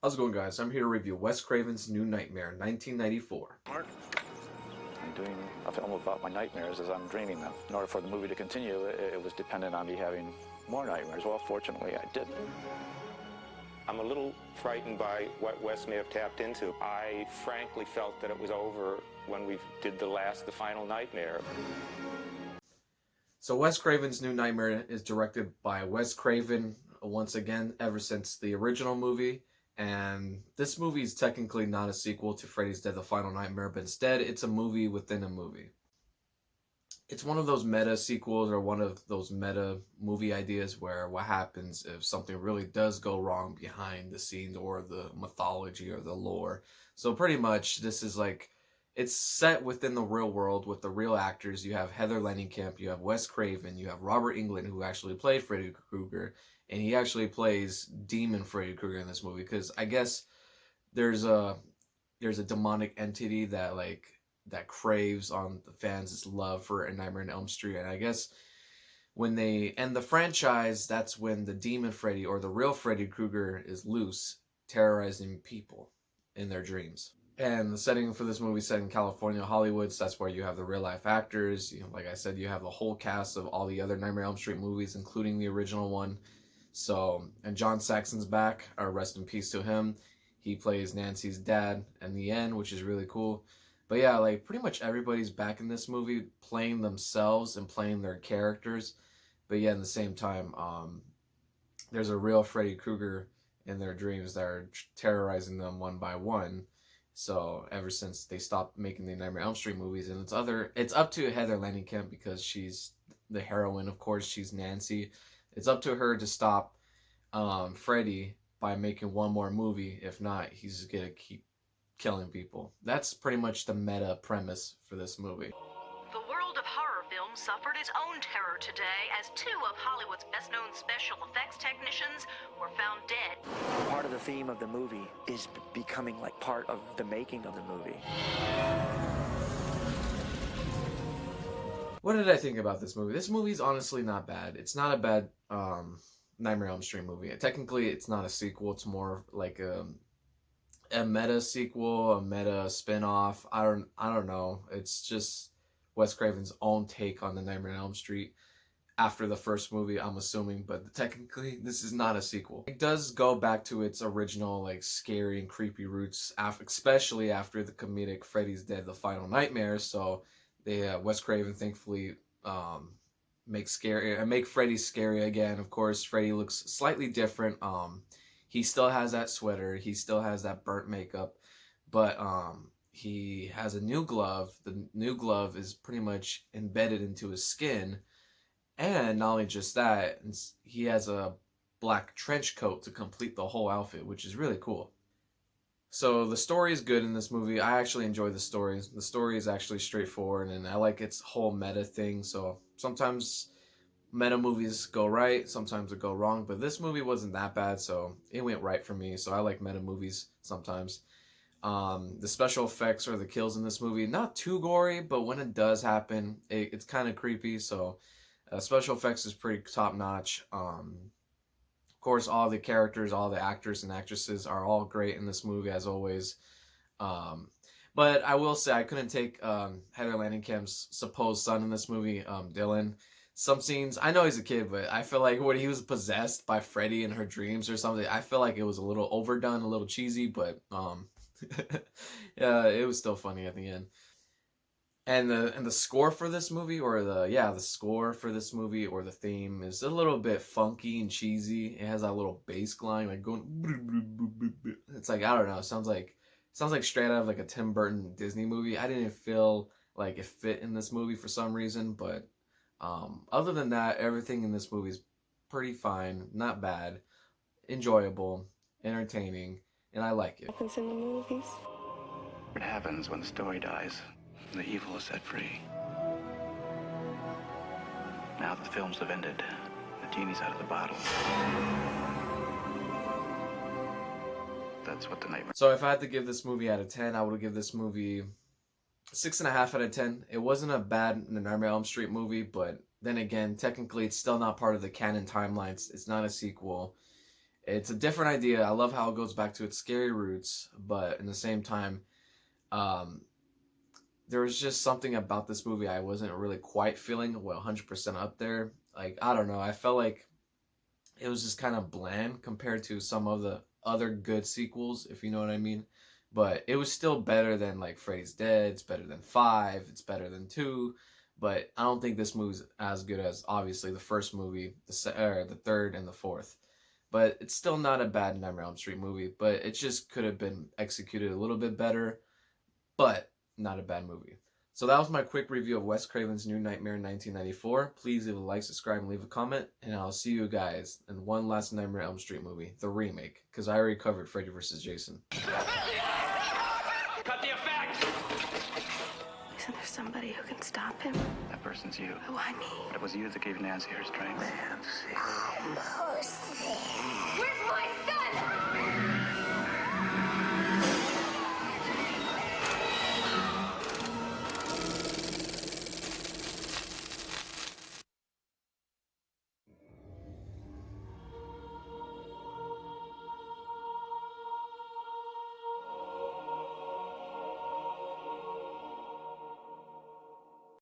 How's it going, guys? I'm here to review Wes Craven's New Nightmare, 1994. Mark? I'm doing a film about my nightmares as I'm dreaming them. In order for the movie to continue, it was dependent on me having more nightmares. Well, fortunately, I didn't. I'm a little frightened by what Wes may have tapped into. I frankly felt that it was over when we did the final nightmare. So Wes Craven's New Nightmare is directed by Wes Craven once again ever since the original movie. And this movie is technically not a sequel to Freddy's Dead: The Final Nightmare, but instead it's a movie within a movie. It's one of those meta sequels or one of those meta movie ideas where what happens if something really does go wrong behind the scenes or the mythology or the lore. So pretty much this is like it's set within the real world with the real actors. You have Heather Langenkamp, you have Wes Craven, you have Robert Englund, who actually played Freddy Krueger, and he actually plays Demon Freddy Krueger in this movie because I guess there's a there's a demonic entity that craves on the fans' love for A Nightmare on Elm Street. And I guess when they end the franchise, that's when the demon Freddy or the real Freddy Krueger is loose, terrorizing people in their dreams. And the setting for this movie is set in California, Hollywood. So that's where you have the real life actors. Like I said, you have the whole cast of all the other Nightmare on Elm Street movies, including the original one. So, and John Saxon's back. Rest in peace to him. He plays Nancy's dad in the end, which is really cool. But yeah, like pretty much everybody's back in this movie playing themselves and playing their characters. But yeah, at the same time, there's a real Freddy Krueger in their dreams that are terrorizing them one by one. So ever since they stopped making the Nightmare on Elm Street movies, and it's up to Heather Langenkamp because she's the heroine, of course. She's Nancy. It's up to her to stop Freddy by making one more movie. If not, he's gonna keep killing people. That's pretty much the meta premise for this movie. The world of horror films suffered its own terror today as two of Hollywood's best-known special effects technicians were found dead. Part of the theme of the movie is becoming like part of the making of the movie. What did I think about this movie? This movie's honestly not bad. It's not a bad Nightmare on Elm Street movie. Technically, it's not a sequel. It's more like a meta sequel, a meta spin-off. I don't know. It's just Wes Craven's own take on the Nightmare on Elm Street after the first movie, I'm assuming, but technically this is not a sequel. It does go back to its original like scary and creepy roots, especially after the comedic Freddy's Dead: The Final Nightmare. So they Wes Craven thankfully make Freddy scary again. Of course, Freddy looks slightly different. He still has that sweater. He still has that burnt makeup, but he has a new glove. The new glove is pretty much embedded into his skin, and not only just that, he has a black trench coat to complete the whole outfit, which is really cool. So the story is good in this movie. I actually enjoy the story. The story is actually straightforward, and I like its whole meta thing. So sometimes meta movies go right, sometimes they go wrong, but this movie wasn't that bad, so it went right for me. So I like meta movies sometimes. The special effects or the kills in this movie, not too gory, but when it does happen, it's kind of creepy. So special effects is pretty top notch. Of course, all the characters, all the actors and actresses are all great in this movie as always. But I will say I couldn't take Heather Langenkamp's supposed son in this movie, Dylan. Some scenes, I know he's a kid, but I feel like when he was possessed by Freddy in her dreams or something, I feel like it was a little overdone, a little cheesy, but yeah, it was still funny at the end. And the score for this movie, or the score for this movie, or the theme is a little bit funky and cheesy. It has that little bass line like going. It's like I don't know. It sounds like straight out of like a Tim Burton Disney movie. I didn't feel like it fit in this movie for some reason, but other than that, everything in this movie is pretty fine, not bad, enjoyable, entertaining, and I like it. Happens in the movies. What happens when the story dies? The evil is set free. Now that the films have ended, the genie's out of the bottle. That's what the nightmare. So if I had to give this movie out of 10, I would give this movie 6.5 out of 10. It wasn't a bad Nightmare on Elm Street movie, but then again, technically it's still not part of the canon timeline. It's not a sequel. It's a different idea. I love how it goes back to its scary roots, but in the same time, um, there was just something about this movie I wasn't really quite feeling 100% up there. Like, I don't know. I felt like it was just kind of bland compared to some of the other good sequels, if you know what I mean. But it was still better than like Freddy's Dead. It's better than 5. It's better than 2. But I don't think this movie's as good as obviously the first movie, the third, and the fourth. But it's still not a bad Nightmare on Elm Street movie. But it just could have been executed a little bit better. But not a bad movie. So that was my quick review of Wes Craven's New Nightmare in 1994. Please leave a like, subscribe, and leave a comment. And I'll see you guys in one last Nightmare on Elm Street movie, the remake. Because I already covered Freddy vs. Jason. Cut the effect! Isn't there somebody who can stop him? That person's you. Why me? It was you that gave Nancy her strength. Where's my son?